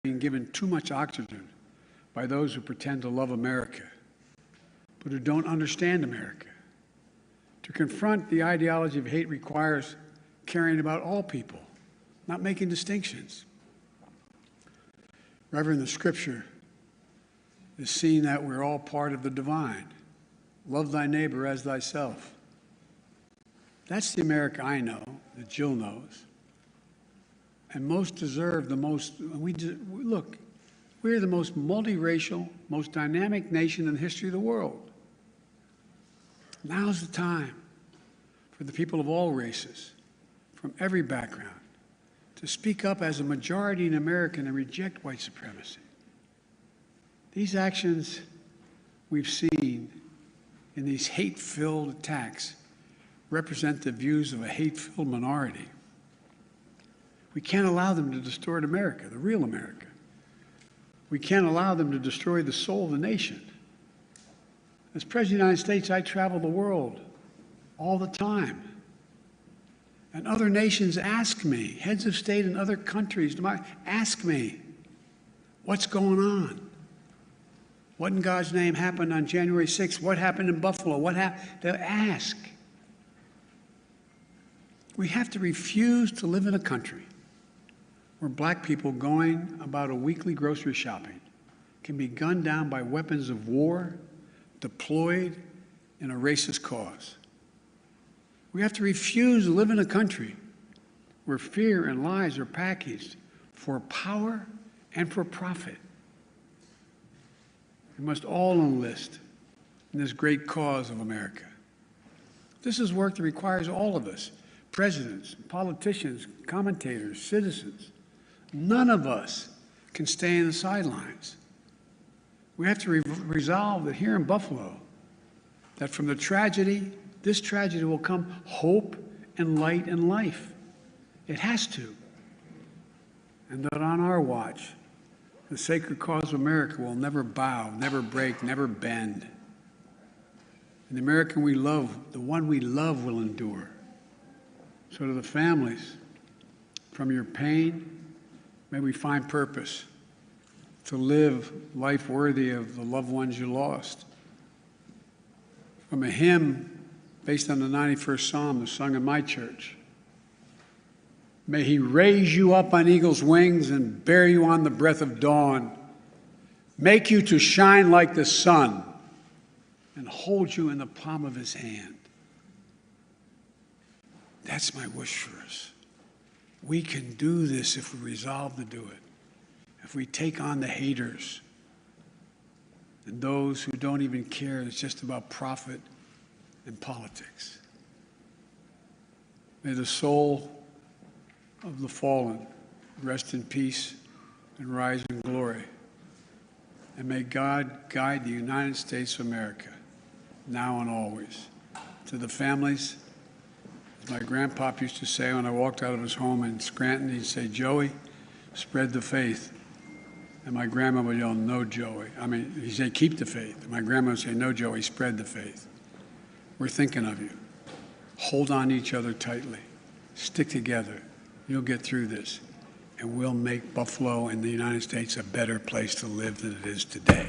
being given too much oxygen by those who pretend to love America, but who don't understand America. To confront the ideology of hate requires caring about all people, not making distinctions. Reverend, the Scripture is seeing that we're all part of the divine. Love thy neighbor as thyself. That's the America I know, that Jill knows. And most deserve the most, look, we're the most multiracial, most dynamic nation in the history of the world. Now's the time for the people of all races, from every background, to speak up as a majority in America and reject white supremacy. These actions we've seen in these hate-filled attacks represent the views of a hate-filled minority. We can't allow them to distort America, the real America. We can't allow them to destroy the soul of the nation. As President of the United States, I travel the world all the time. And other nations ask me, heads of state in other countries, ask me, what's going on? What in God's name happened on January 6th? What happened in Buffalo? What happened? They ask. We have to refuse to live in a country where black people going about a weekly grocery shopping can be gunned down by weapons of war deployed in a racist cause. We have to refuse to live in a country where fear and lies are packaged for power and for profit. We must all enlist in this great cause of America. This is work that requires all of us, presidents, politicians, commentators, citizens. None of us can stay in the sidelines. We have to resolve that here in Buffalo, that from the tragedy, this tragedy will come hope and light and life. It has to. And that on our watch, the sacred cause of America will never bow, never break, never bend. And the American we love, the one we love, will endure. So to the families, from your pain, may we find purpose to live life worthy of the loved ones you lost. From a hymn based on the 91st Psalm that's sung in my church, may he raise you up on eagle's wings and bear you on the breath of dawn, make you to shine like the sun, and hold you in the palm of his hand. That's my wish for us. We can do this if we resolve to do it. If we take on the haters and those who don't even care, it's just about profit and politics. May the soul of the fallen rest in peace and rise in glory. And may God guide the United States of America, now and always. To the families, as my grandpop used to say when I walked out of his home in Scranton, he'd say, "Joey, spread the faith." And my grandma would yell, "No, Joey." He'd say, "Keep the faith." And my grandma would say, "No, Joey, spread the faith." We're thinking of you. Hold on to each other tightly. Stick together. You'll get through this. And we'll make Buffalo and the United States a better place to live than it is today.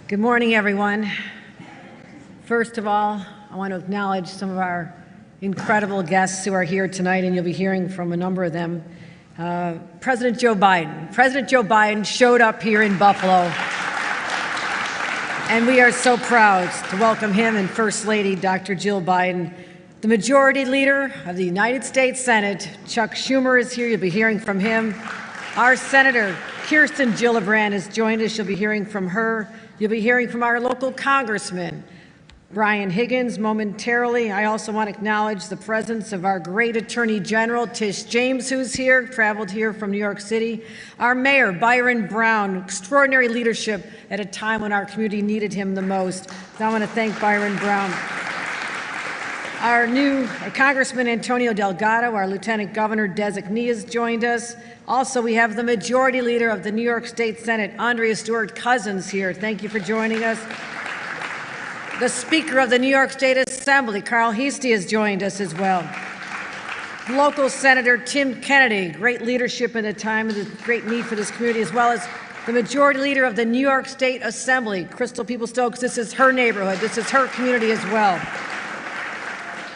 Good morning, everyone. First of all, I want to acknowledge some of our incredible guests who are here tonight, and you'll be hearing from a number of them. President Joe Biden. President Joe Biden showed up here in Buffalo, and we are so proud to welcome him and First Lady Dr. Jill Biden. The Majority Leader of the United States Senate, Chuck Schumer, is here. You'll be hearing from him. Our Senator Kirsten Gillibrand has joined us. You'll be hearing from her. You'll be hearing from our local Congressman, Brian Higgins, momentarily. I also want to acknowledge the presence of our great Attorney General, Tish James, who's here, traveled here from New York City. Our Mayor, Byron Brown, extraordinary leadership at a time when our community needed him the most. So I want to thank Byron Brown. Our Congressman Antonio Delgado, our Lieutenant Governor designee, has joined us. Also, we have the Majority Leader of the New York State Senate, Andrea Stewart-Cousins, here. Thank you for joining us. The Speaker of the New York State Assembly, Carl Heastie, has joined us as well. Local Senator Tim Kennedy, great leadership in a time of great need for this community, as well as the Majority Leader of the New York State Assembly, Crystal Peoples-Stokes. This is her neighborhood. This is her community as well.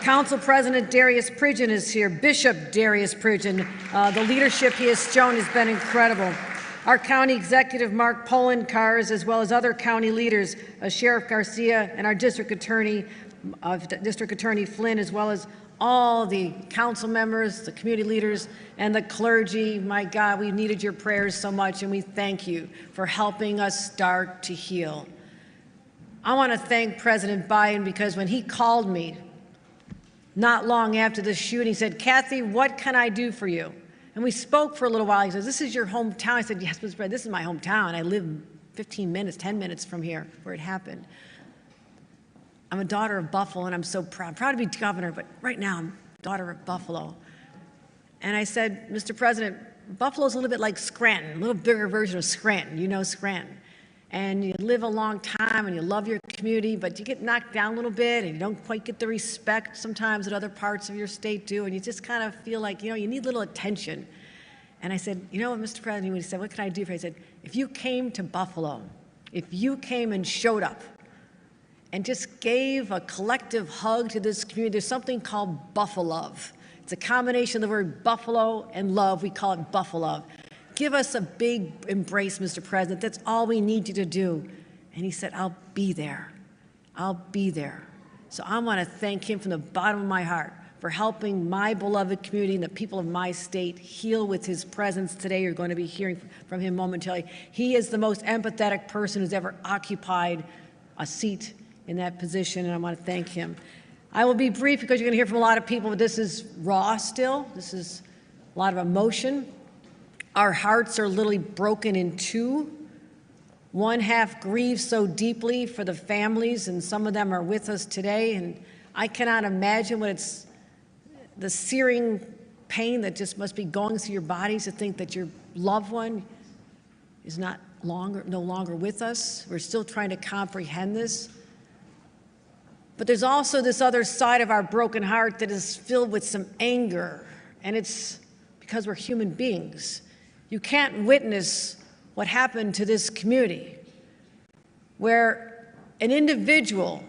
Council President Darius Pridgen is here. Bishop Darius Pridgen. The leadership he has shown has been incredible. Our County Executive Mark Poloncarz, as well as other county leaders, Sheriff Garcia, and our District Attorney Flynn, as well as all the council members, the community leaders, and the clergy. My God, we needed your prayers so much, and we thank you for helping us start to heal. I want to thank President Biden because when he called me not long after the shooting, he said, "Kathy, what can I do for you?" And we spoke for a little while. He says, "This is your hometown." I said, "Yes, Mr. President, this is my hometown. I live 15 minutes, 10 minutes from here where it happened. I'm a daughter of Buffalo, and I'm so proud to be governor, but right now I'm a daughter of Buffalo." And I said, "Mr. President, Buffalo's a little bit like Scranton, a little bigger version of Scranton. You know Scranton. And you live a long time and you love your community, but you get knocked down a little bit and you don't quite get the respect sometimes that other parts of your state do, and you just kind of feel like, you need a little attention." And I said, "You know what, Mr. President," he said, "what can I do for you?" I said, "If you came to Buffalo, if you came and showed up and just gave a collective hug to this community, there's something called Buffalove. It's a combination of the word buffalo and love. We call it Buffalove. Give us a big embrace, Mr. President. That's all we need you to do." And he said, "I'll be there. I'll be there." So I want to thank him from the bottom of my heart for helping my beloved community and the people of my state heal with his presence today. You're going to be hearing from him momentarily. He is the most empathetic person who's ever occupied a seat in that position, and I want to thank him. I will be brief because you're going to hear from a lot of people, but this is raw still. This is a lot of emotion. Our hearts are literally broken in two. One half grieves so deeply for the families, and some of them are with us today, and I cannot imagine what it's the searing pain that just must be going through your bodies to think that your loved one is no longer with us. We're still trying to comprehend this. But there's also this other side of our broken heart that is filled with some anger, and it's because we're human beings. You can't witness what happened to this community, where an individual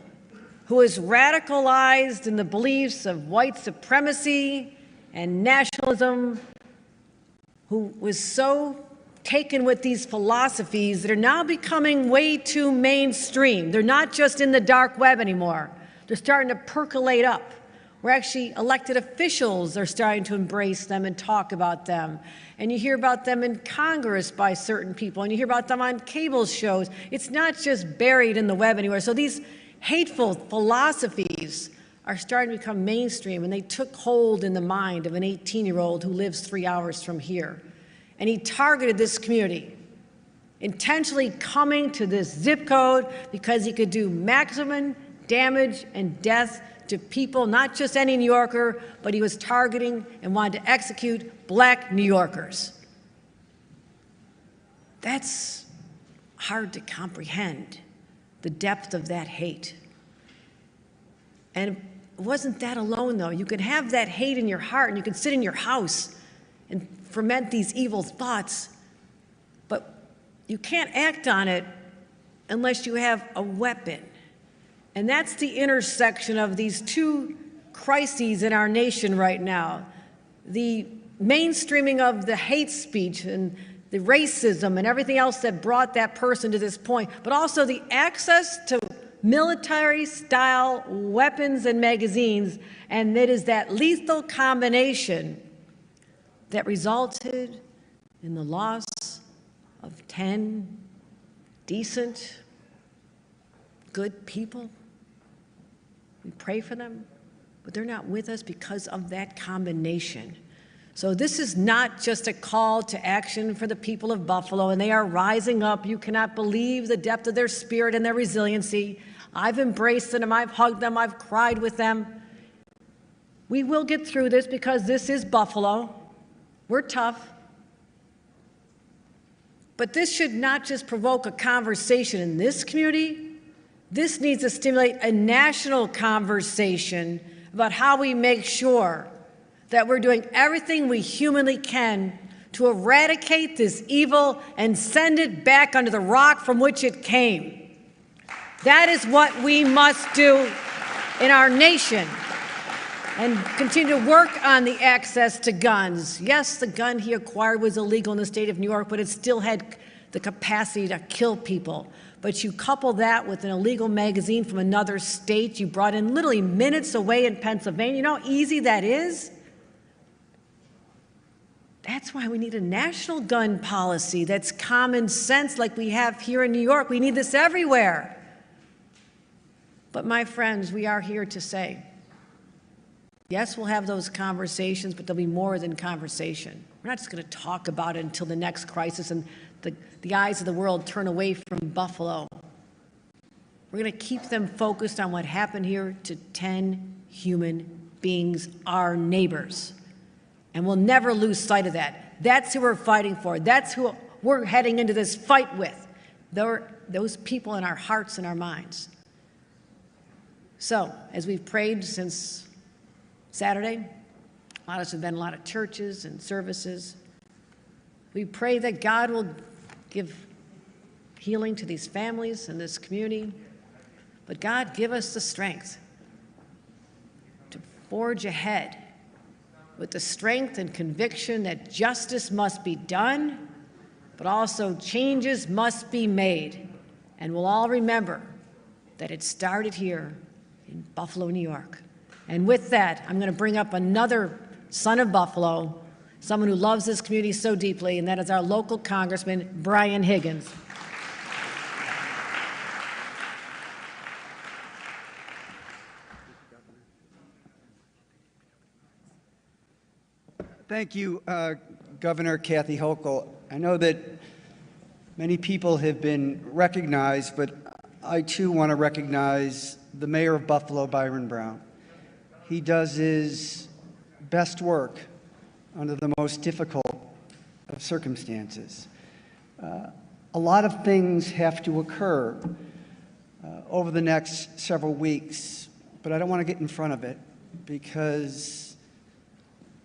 who is radicalized in the beliefs of white supremacy and nationalism, who was so taken with these philosophies that are now becoming way too mainstream. They're not just in the dark web anymore. They're starting to percolate up. We're actually elected officials are starting to embrace them and talk about them. And you hear about them in Congress by certain people, and you hear about them on cable shows. It's not just buried in the web anywhere. So these hateful philosophies are starting to become mainstream, and they took hold in the mind of an 18-year-old who lives 3 hours from here. And he targeted this community, intentionally coming to this zip code because he could do maximum damage and death to people, not just any New Yorker, but he was targeting and wanted to execute Black New Yorkers. That's hard to comprehend, the depth of that hate. And it wasn't that alone, though. You could have that hate in your heart, and you could sit in your house and ferment these evil thoughts, but you can't act on it unless you have a weapon. And that's the intersection of these two crises in our nation right now. The mainstreaming of the hate speech and the racism and everything else that brought that person to this point, but also the access to military-style weapons and magazines, and it is that lethal combination that resulted in the loss of 10 decent, good people. We pray for them, but they're not with us because of that combination. So this is not just a call to action for the people of Buffalo, and they are rising up. You cannot believe the depth of their spirit and their resiliency. I've embraced them, I've hugged them, I've cried with them. We will get through this because this is Buffalo. We're tough. But this should not just provoke a conversation in this community. This needs to stimulate a national conversation about how we make sure that we're doing everything we humanly can to eradicate this evil and send it back under the rock from which it came. That is what we must do in our nation, and continue to work on the access to guns. Yes, the gun he acquired was illegal in the state of New York, but it still had the capacity to kill people. But you couple that with an illegal magazine from another state you brought in literally minutes away in Pennsylvania. You know how easy that is? That's why we need a national gun policy that's common sense like we have here in New York. We need this everywhere. But my friends, we are here to say, yes, we'll have those conversations, but there'll be more than conversation. We're not just going to talk about it until the next crisis and the eyes of the world turn away from Buffalo. We're going to keep them focused on what happened here to 10 human beings, our neighbors. And we'll never lose sight of that. That's who we're fighting for. That's who we're heading into this fight with. Those people in our hearts and our minds. So, as we've prayed since Saturday, a lot of us have been in a lot of churches and services. We pray that God will give healing to these families and this community. But God, give us the strength to forge ahead with the strength and conviction that justice must be done, but also changes must be made. And we'll all remember that it started here in Buffalo, New York. And with that, I'm going to bring up another son of Buffalo, someone who loves this community so deeply, and that is our local Congressman, Brian Higgins. Thank you, Governor Kathy Hochul. I know that many people have been recognized, but I too want to recognize the mayor of Buffalo, Byron Brown. He does his best work under the most difficult of circumstances. A lot of things have to occur over the next several weeks, but I don't want to get in front of it because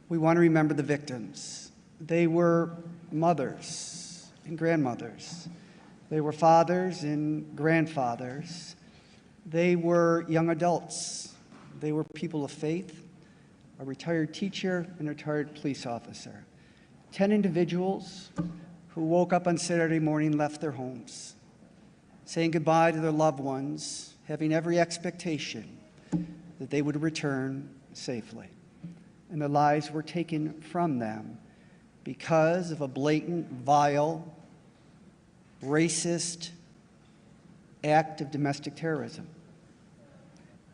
we want to remember the victims. They were mothers and grandmothers. They were fathers and grandfathers. They were young adults. They were people of faith, a retired teacher, and a retired police officer. 10 individuals who woke up on Saturday morning, left their homes, saying goodbye to their loved ones, having every expectation that they would return safely. And their lives were taken from them because of a blatant, vile, racist act of domestic terrorism.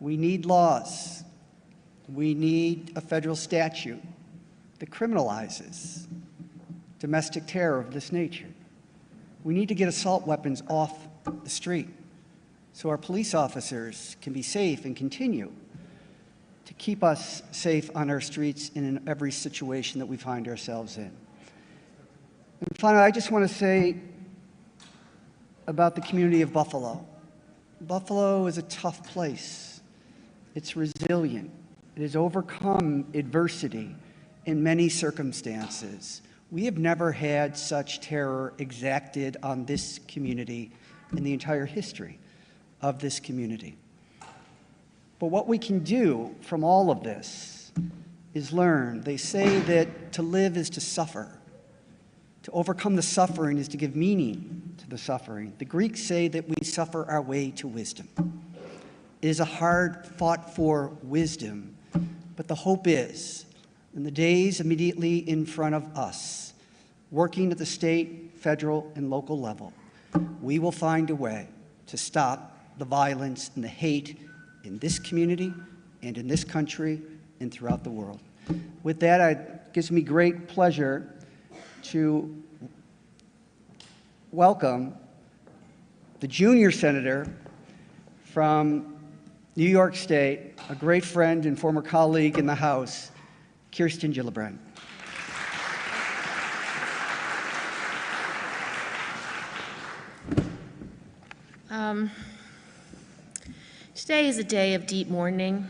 We need laws. We need a federal statute that criminalizes domestic terror of this nature. We need to get assault weapons off the street so our police officers can be safe and continue to keep us safe on our streets and in every situation that we find ourselves in. And finally, I just want to say about the community of Buffalo. Buffalo is a tough place. It's resilient. It has overcome adversity in many circumstances. We have never had such terror exacted on this community in the entire history of this community. But what we can do from all of this is learn. They say that to live is to suffer. To overcome the suffering is to give meaning to the suffering. The Greeks say that we suffer our way to wisdom. It is a hard fought for wisdom, but the hope is, in the days immediately in front of us, working at the state, federal, and local level, we will find a way to stop the violence and the hate in this community and in this country and throughout the world. With that, it gives me great pleasure to welcome the junior senator from New York State, a great friend and former colleague in the House, Kirsten Gillibrand. Today is a day of deep mourning.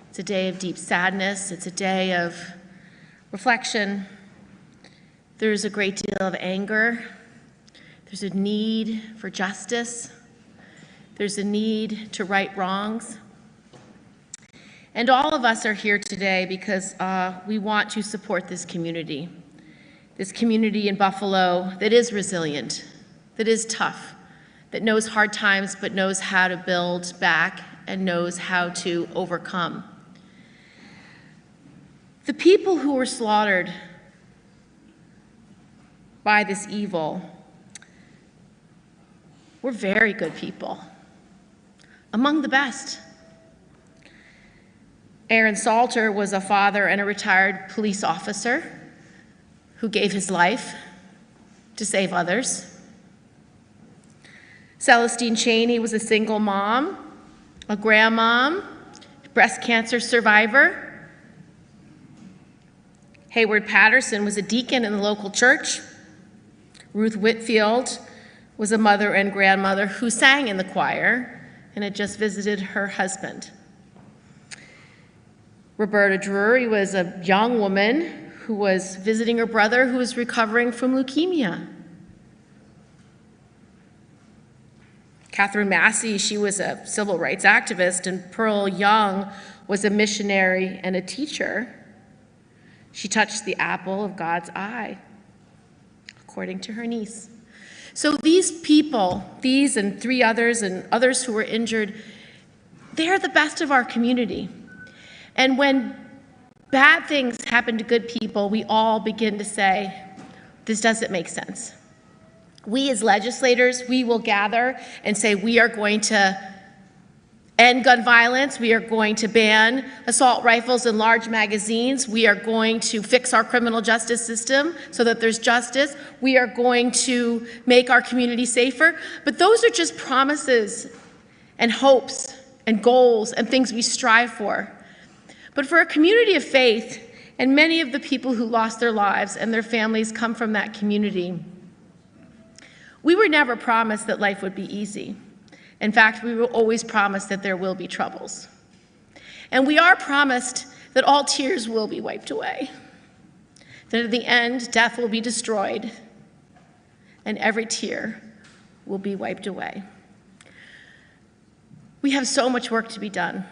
It's a day of deep sadness. It's a day of reflection. There's a great deal of anger. There's a need for justice. There's a need to right wrongs. And all of us are here today because we want to support this community in Buffalo that is resilient, that is tough, that knows hard times but knows how to build back and knows how to overcome. The people who were slaughtered by this evil were very good people, among the best. Aaron Salter was a father and a retired police officer who gave his life to save others. Celestine Chaney was a single mom, a grandmom, breast cancer survivor. Hayward Patterson was a deacon in the local church. Ruth Whitfield was a mother and grandmother who sang in the choir and had just visited her husband. Roberta Drury was a young woman who was visiting her brother who was recovering from leukemia. Catherine Massey, she was a civil rights activist, and Pearl Young was a missionary and a teacher. She touched the apple of God's eye, according to her niece. So these people, these and three others and others who were injured, they're the best of our community. And when bad things happen to good people, we all begin to say, this doesn't make sense. We as legislators, we will gather and say we are going to end gun violence, we are going to ban assault rifles and large magazines, we are going to fix our criminal justice system so that there's justice, we are going to make our community safer. But those are just promises and hopes and goals and things we strive for. But for a community of faith, and many of the people who lost their lives and their families come from that community, we were never promised that life would be easy. In fact, we were always promised that there will be troubles. And we are promised that all tears will be wiped away, that at the end, death will be destroyed, and every tear will be wiped away. We have so much work to be done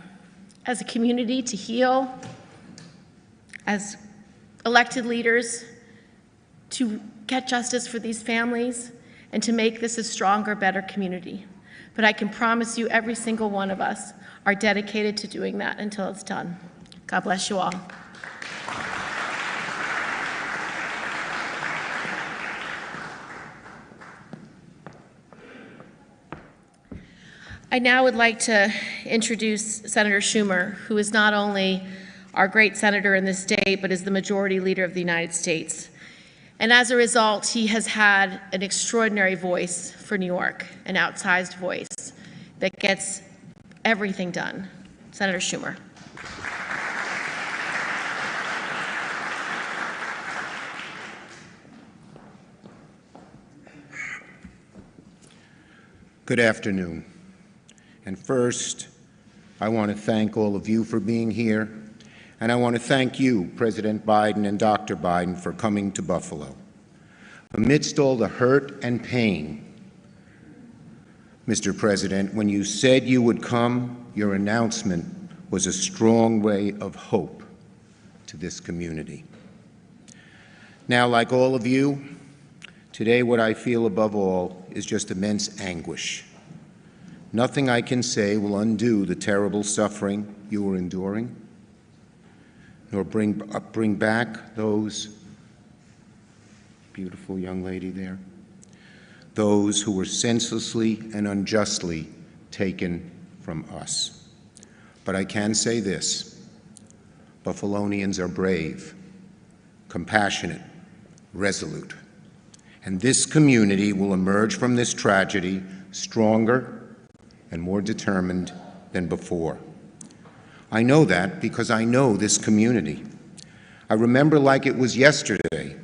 as a community to heal, as elected leaders to get justice for these families, and to make this a stronger, better community. But I can promise you every single one of us are dedicated to doing that until it's done. God bless you all. I now would like to introduce Senator Schumer, who is not only our great senator in this state, but is the majority leader of the United States. And as a result, he has had an extraordinary voice for New York, an outsized voice that gets everything done. Senator Schumer. Good afternoon. And first, I want to thank all of you for being here. And I want to thank you, President Biden and Dr. Biden, for coming to Buffalo. Amidst all the hurt and pain Mr. President, when you said you would come, your announcement was a strong ray of hope to this community. Now, like all of you, today what I feel above all is just immense anguish. Nothing I can say will undo the terrible suffering you are enduring, nor bring back those, beautiful young lady there, those who were senselessly and unjustly taken from us. But I can say this: Buffalonians are brave, compassionate, resolute, and this community will emerge from this tragedy stronger and more determined than before. I know that because I know this community. I remember like it was yesterday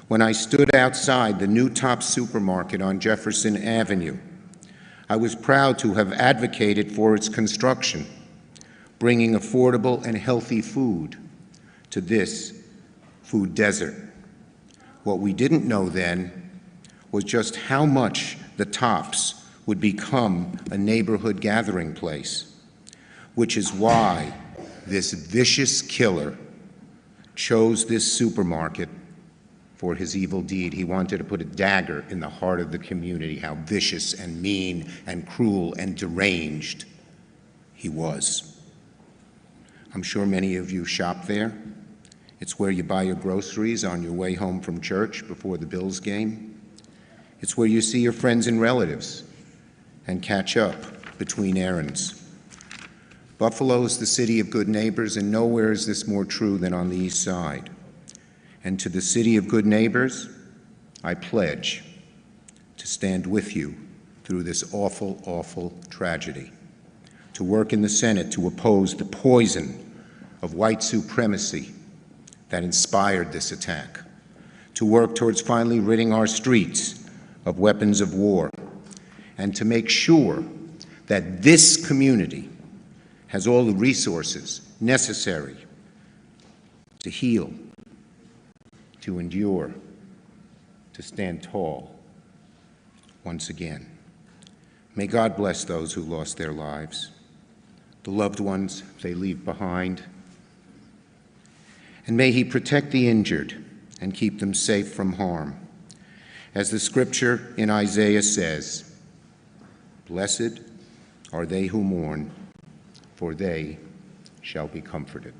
when I stood outside the new Tops supermarket on Jefferson Avenue. I was proud to have advocated for its construction, bringing affordable and healthy food to this food desert. What we didn't know then was just how much the Tops would become a neighborhood gathering place, which is why this vicious killer chose this supermarket for his evil deed. He wanted to put a dagger in the heart of the community, how vicious and mean and cruel and deranged he was. I'm sure many of you shop there. It's where you buy your groceries on your way home from church before the Bills game. It's where you see your friends and relatives and catch up between errands. Buffalo is the city of good neighbors, and nowhere is this more true than on the East Side. And to the city of good neighbors, I pledge to stand with you through this awful, awful tragedy, to work in the Senate to oppose the poison of white supremacy that inspired this attack, to work towards finally ridding our streets of weapons of war, and to make sure that this community has all the resources necessary to heal, to endure, to stand tall once again. May God bless those who lost their lives, the loved ones they leave behind, and may He protect the injured and keep them safe from harm. As the scripture in Isaiah says, "Blessed are they who mourn, for they shall be comforted."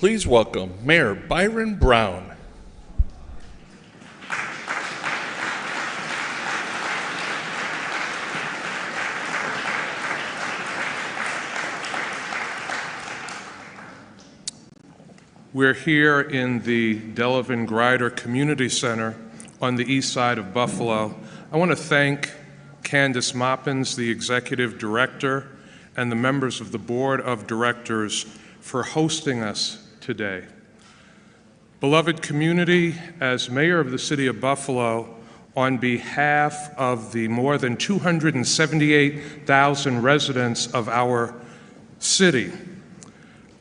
Please welcome Mayor Byron Brown. We're here in the Delavan Grider Community Center on the east side of Buffalo. I want to thank Candace Moppins, the Executive Director, and the members of the Board of Directors for hosting us today. Beloved community, as Mayor of the City of Buffalo, on behalf of the more than 278,000 residents of our city,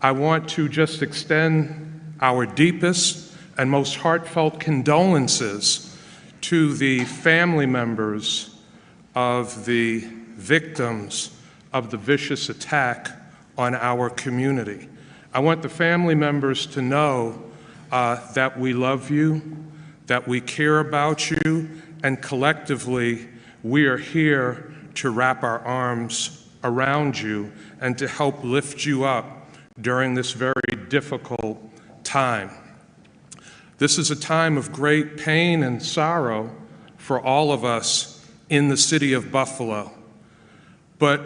I want to just extend our deepest and most heartfelt condolences to the family members of the victims of the vicious attack on our community. I want the family members to know that we love you, that we care about you, and collectively we are here to wrap our arms around you and to help lift you up during this very difficult time. This is a time of great pain and sorrow for all of us in the city of Buffalo. But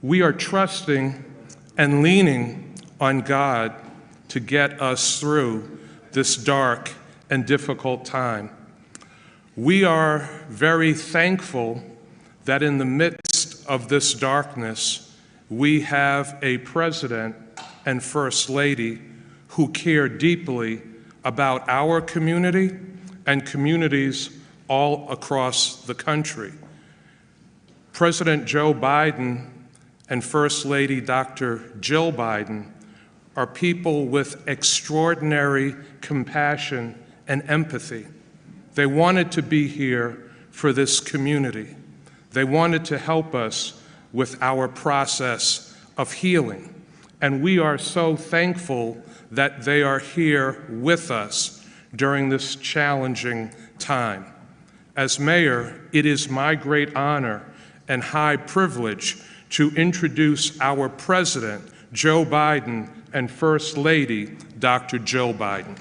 we are trusting and leaning on God to get us through this dark and difficult time. We are very thankful that in the midst of this darkness, we have a president and First Lady who care deeply about our community and communities all across the country. President Joe Biden and First Lady Dr. Jill Biden are people with extraordinary compassion and empathy. They wanted to be here for this community. They wanted to help us with our process of healing. And we are so thankful that they are here with us during this challenging time. As mayor, it is my great honor and high privilege to introduce our President, Joe Biden, and First Lady, Dr. Jill Biden.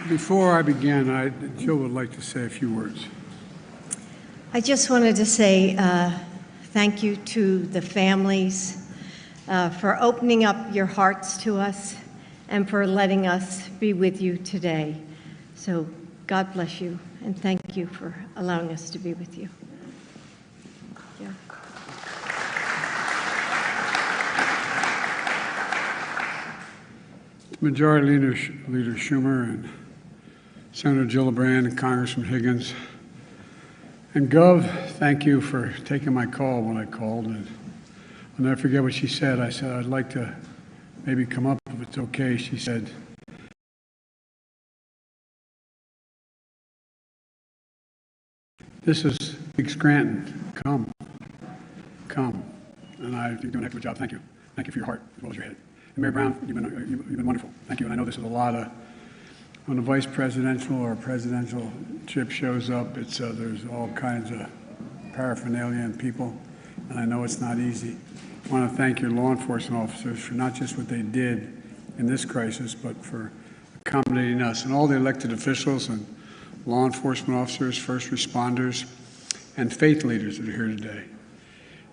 Before I begin, Jill would like to say a few words. I just wanted to say thank you to the families for opening up your hearts to us and for letting us be with you today. So God bless you, and thank you for allowing us to be with you. Yeah. Majority Leader Schumer and Senator Gillibrand and Congressman Higgins. And Gov, thank you for taking my call when I called. And I'll never forget what she said. I said, I'd like to maybe come up if it's okay. She said, this is Big Scranton. Come. And I think you're doing a heck of a job. Thank you. Thank you for your heart as well as your head. And Mayor Brown, you've been wonderful. Thank you. And I know this is a lot of, when a vice presidential or a presidential chip shows up, there's all kinds of paraphernalia and people, and I know it's not easy. I want to thank your law enforcement officers for not just what they did in this crisis, but for accommodating us, and all the elected officials and law enforcement officers, first responders, and faith leaders that are here today.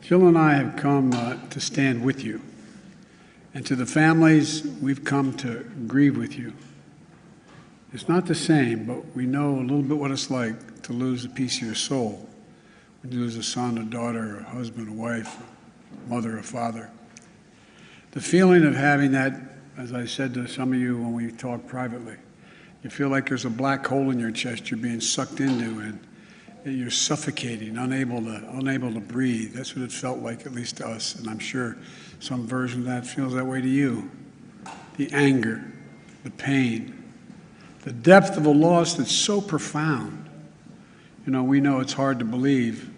Jill and I have come to stand with you, and to the families, we've come to grieve with you. It's not the same, but we know a little bit what it's like to lose a piece of your soul. When you lose a son, a daughter, a husband, a wife, a mother, a father. The feeling of having that, as I said to some of you when we talked privately, you feel like there's a black hole in your chest you're being sucked into, and you're suffocating, unable to breathe. That's what it felt like, at least to us, and I'm sure some version of that feels that way to you. The anger, the pain, the depth of a loss that's so profound. You know, we know it's hard to believe,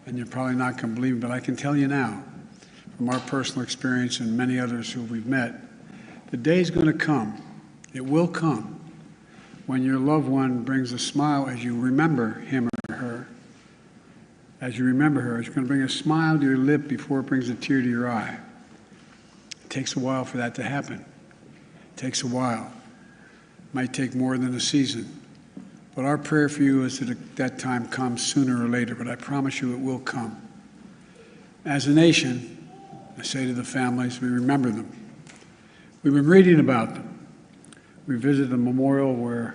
and you're probably not going to believe it, but I can tell you now, from our personal experience and many others who we've met, the day's going to come, it will come, when your loved one brings a smile as you remember him or her. As you remember her, it's going to bring a smile to your lip before it brings a tear to your eye. It takes a while for that to happen. It takes a while. It might take more than a season. But our prayer for you is that that time comes sooner or later, but I promise you it will come. As a nation, I say to the families, we remember them. We've been reading about them. We visited the memorial where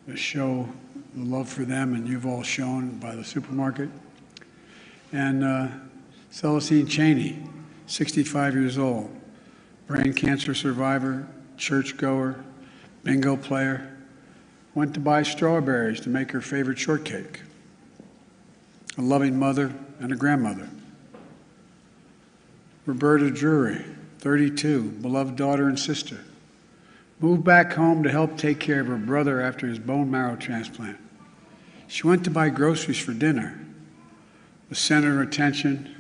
they show the love for them, and you've all shown by the supermarket. And Celestine Cheney, 65 years old, brain cancer survivor, churchgoer, bingo player, went to buy strawberries to make her favorite shortcake. A loving mother and a grandmother. Roberta Drury, 32, beloved daughter and sister, moved back home to help take care of her brother after his bone marrow transplant. She went to buy groceries for dinner, the center of attention,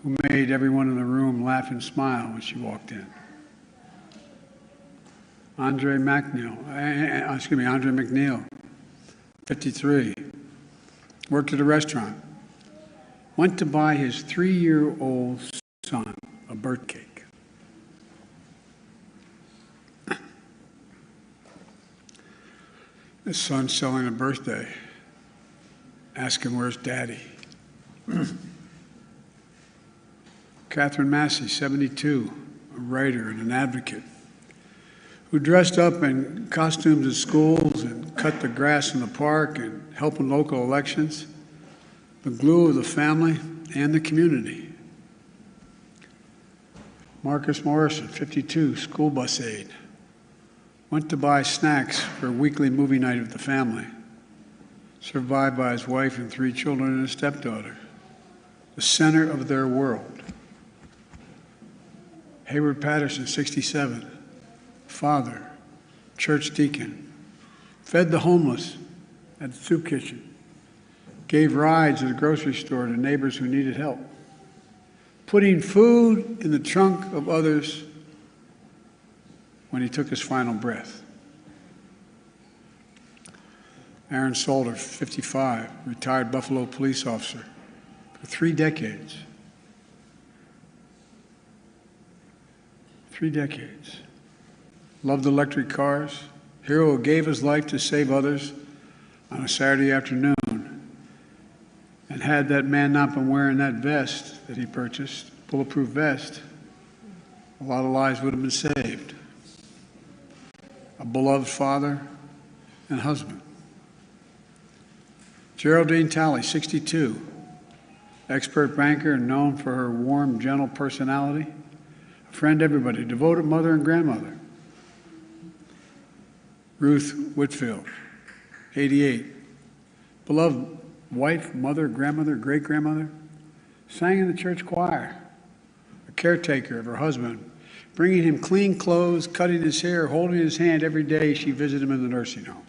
who made everyone in the room laugh and smile when she walked in. Andre McNeil, 53, worked at a restaurant, went to buy his 3-year-old son a birth cake. His son's selling a birthday. Ask him, where's Daddy? Catherine Massey, 72, a writer and an advocate, who dressed up in costumes at schools and cut the grass in the park and helped in local elections, the glue of the family and the community. Marcus Morrison, 52, school bus aide, went to buy snacks for a weekly movie night with the family, survived by his wife and 3 children and a stepdaughter, the center of their world. Hayward Patterson, 67, father, church deacon, fed the homeless at the soup kitchen, gave rides at the grocery store to neighbors who needed help, putting food in the trunk of others when he took his final breath. Aaron Salter, 55, retired Buffalo police officer for 3 decades. 3 decades. Loved electric cars, hero who gave his life to save others on a Saturday afternoon. And had that man not been wearing that vest that he purchased, bulletproof vest, a lot of lives would have been saved. A beloved father and husband. Geraldine Talley, 62, expert banker and known for her warm, gentle personality, a friend to everybody, devoted mother and grandmother. Ruth Whitfield, 88, beloved wife, mother, grandmother, great-grandmother, sang in the church choir, a caretaker of her husband, bringing him clean clothes, cutting his hair, holding his hand every day she visited him in the nursing home.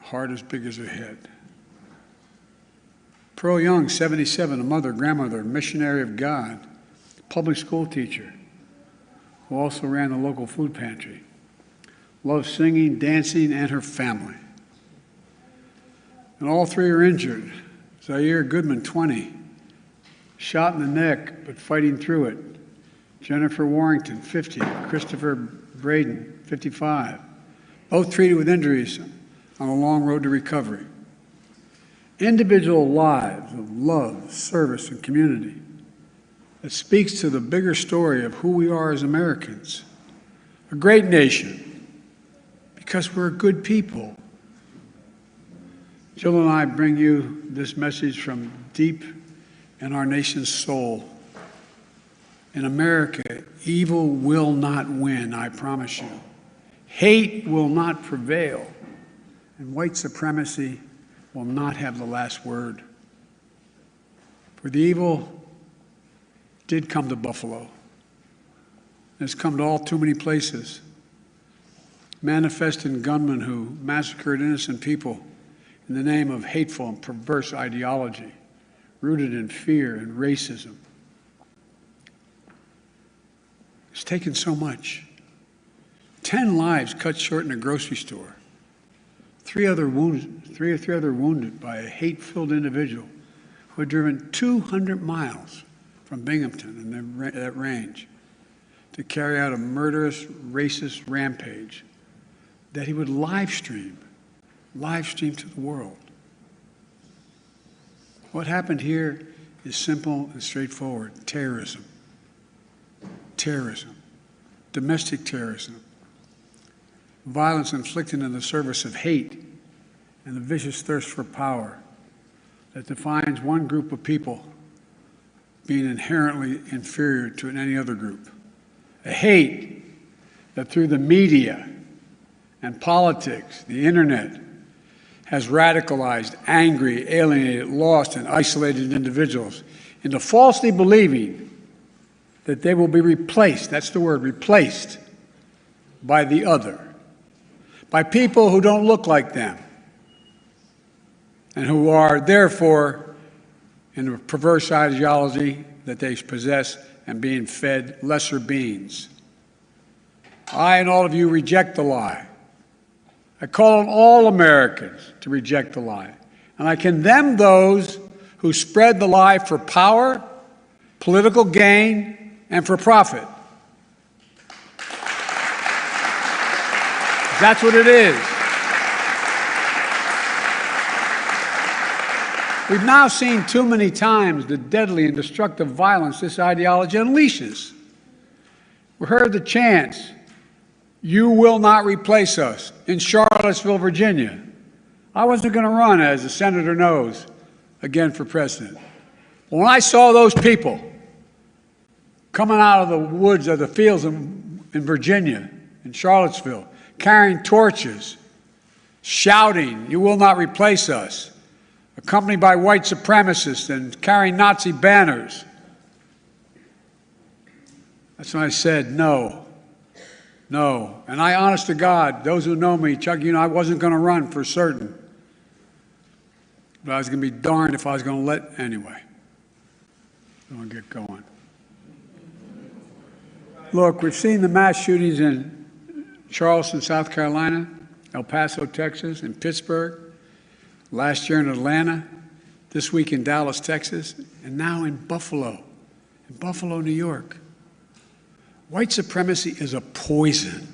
A heart as big as her head. Pearl Young, 77, a mother, grandmother, missionary of God, public school teacher, who also ran the local food pantry. Loved singing, dancing, and her family. And all 3 are injured. Zaire Goodman, 20, shot in the neck, but fighting through it. Jennifer Warrington, 50, Christopher Braden, 55, both treated with injuries on a long road to recovery. Individual lives of love, service, and community that speaks to the bigger story of who we are as Americans. A great nation, because we're good people. Jill and I bring you this message from deep in our nation's soul. In America, evil will not win, I promise you. Hate will not prevail, and white supremacy will not have the last word. For the evil did come to Buffalo. It's come to all too many places. Manifesting gunmen who massacred innocent people in the name of hateful and perverse ideology, rooted in fear and racism It's taken so much. 10 lives cut short in a grocery store. Three other wounded by a hate-filled individual who had driven 200 miles from Binghamton in that range to carry out a murderous, racist rampage that he would live stream to the world. What happened here is simple and straightforward. Terrorism. Terrorism. Domestic terrorism. Violence inflicted in the service of hate and the vicious thirst for power that defines one group of people being inherently inferior to any other group. A hate that through the media and politics, the internet, has radicalized, angry, alienated, lost, and isolated individuals into falsely believing that they will be replaced, that's the word, replaced, by the other, by people who don't look like them, and who are therefore, in a perverse ideology that they possess, and being fed lesser beings. I and all of you reject the lie. I call on all Americans to reject the lie. And I condemn those who spread the lie for power, political gain, and for profit. That's what it is. We've now seen too many times the deadly and destructive violence this ideology unleashes. We heard the chants, "You will not replace us," in Charlottesville, Virginia. I wasn't going to run, as the senator knows, again for president. When I saw those people coming out of the woods of the fields in Virginia, in Charlottesville, carrying torches, shouting, "You will not replace us," accompanied by white supremacists and carrying Nazi banners, that's when I said, no. And I, honest to God, those who know me, Chuck, you know I wasn't going to run for certain. But I was going to be darned if I was going to let anyway. I'm going to get going. Look, we've seen the mass shootings in Charleston, South Carolina, El Paso, Texas, and Pittsburgh, last year in Atlanta, this week in Dallas, Texas, and now in Buffalo, New York. White supremacy is a poison.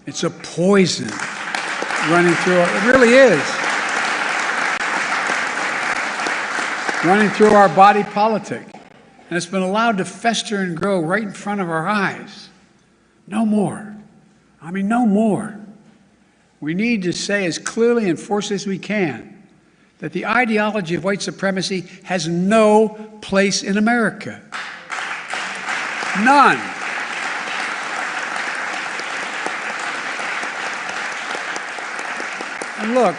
It's a poison running through it really is. Running through our body politic. And it's been allowed to fester and grow right in front of our eyes. No more. I mean, no more. We need to say as clearly and forcefully as we can that the ideology of white supremacy has no place in America. None. And look,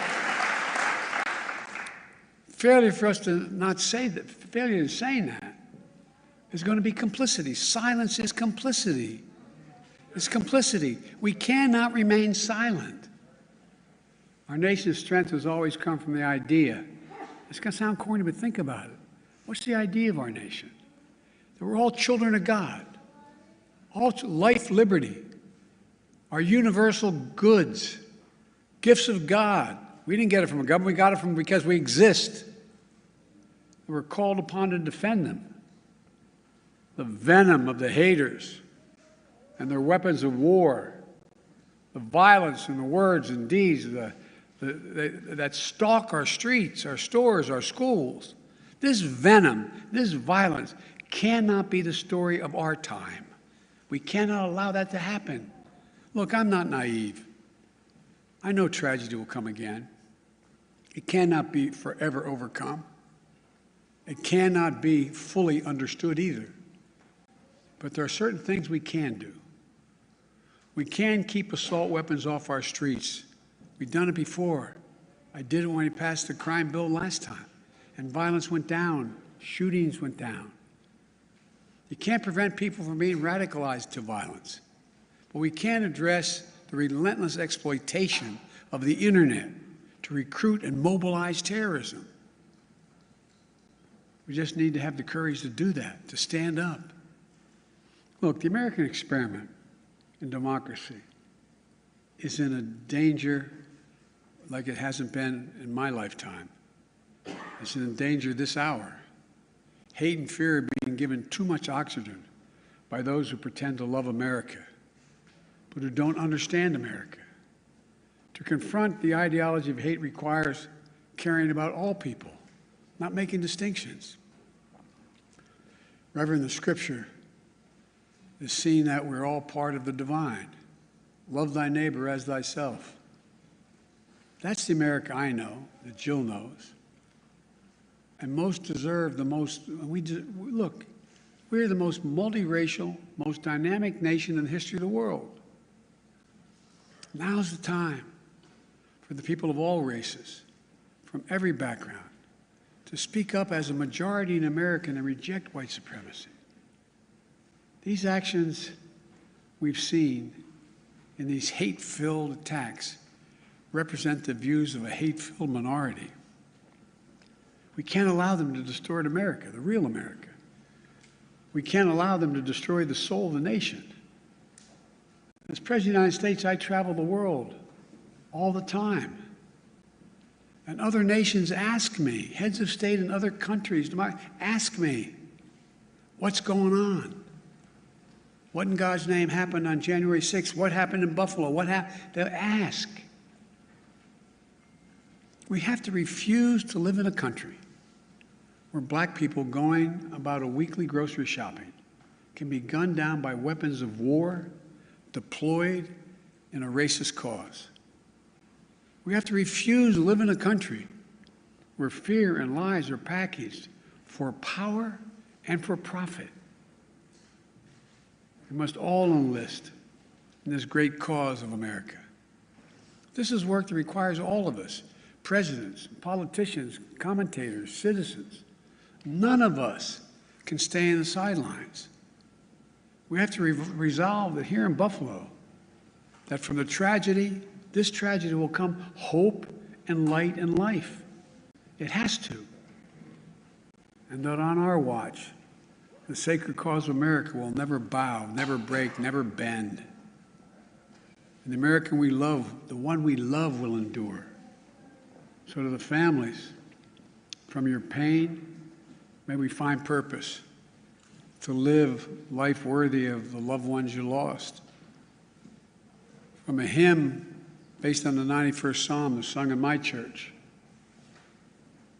failure for us to not say that, failure in saying that, is going to be complicity. Silence is complicity. It's complicity. We cannot remain silent. Our nation's strength has always come from the idea. It's going to sound corny, but think about it. What's the idea of our nation? That we're all children of God. All life, liberty, our universal goods, gifts of God. We didn't get it from a government. We got it because we exist. We're called upon to defend them. The venom of the haters and their weapons of war, the violence and the words and deeds that stalk our streets, our stores, our schools. This venom, this violence cannot be the story of our time. We cannot allow that to happen. Look, I'm not naive. I know tragedy will come again. It cannot be forever overcome. It cannot be fully understood either. But there are certain things we can do. We can keep assault weapons off our streets. We've done it before. I did it when we passed the crime bill last time. And violence went down. Shootings went down. You can't prevent people from being radicalized to violence. But we can address the relentless exploitation of the internet to recruit and mobilize terrorism. We just need to have the courage to do that, to stand up. Look, the American experiment in democracy is in a danger like it hasn't been in my lifetime. It's in danger this hour. Hate and fear are being given too much oxygen by those who pretend to love America, but who don't understand America. To confront the ideology of hate requires caring about all people, not making distinctions. Reverend, the scripture is seeing that we're all part of the divine. Love thy neighbor as thyself. That's the America I know, that Jill knows. And most deserve the most, look, we're the most multiracial, most dynamic nation in the history of the world. Now's the time for the people of all races, from every background, to speak up as a majority in America and reject white supremacy. These actions we've seen in these hate-filled attacks represent the views of a hate-filled minority. We can't allow them to distort America, the real America. We can't allow them to destroy the soul of the nation. As President of the United States, I travel the world all the time. And other nations ask me, heads of state in other countries, ask me, what's going on? What in God's name happened on January 6th? What happened in Buffalo? What happened? They'll ask. We have to refuse to live in a country where black people going about a weekly grocery shopping can be gunned down by weapons of war deployed in a racist cause. We have to refuse to live in a country where fear and lies are packaged for power and for profit. We must all enlist in this great cause of America. This is work that requires all of us, presidents, politicians, commentators, citizens. None of us can stay in the sidelines. We have to resolve that here in Buffalo, that from the tragedy, this tragedy will come hope and light and life. It has to. And that on our watch, the sacred cause of America will never bow, never break, never bend. And the American we love, the one we love, will endure. So to the families, from your pain, may we find purpose to live life worthy of the loved ones you lost. From a hymn based on the 91st Psalm that's sung in my church,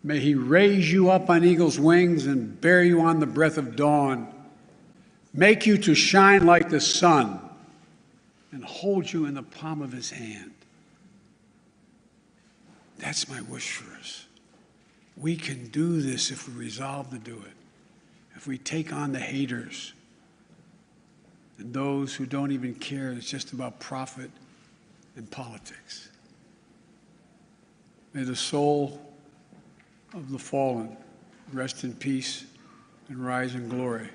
may he raise you up on eagle's wings and bear you on the breath of dawn, make you to shine like the sun, and hold you in the palm of his hand. That's my wish for us. We can do this if we resolve to do it. If we take on the haters and those who don't even care, it's just about profit and politics. May the soul of the fallen rest in peace and rise in glory.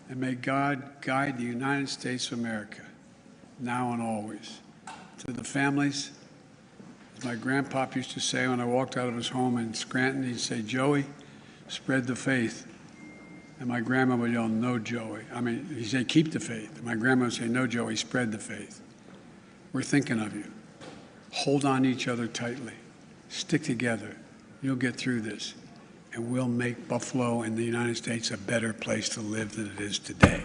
And may God guide the United States of America, now and always. To the families, as my grandpop used to say when I walked out of his home in Scranton, he'd say, "Joey, spread the faith." And my grandma would yell, "No, Joey." He'd say, "Keep the faith." And my grandma would say, "No, Joey, spread the faith." We're thinking of you. Hold on to each other tightly. Stick together. You'll get through this. And we'll make Buffalo and the United States a better place to live than it is today.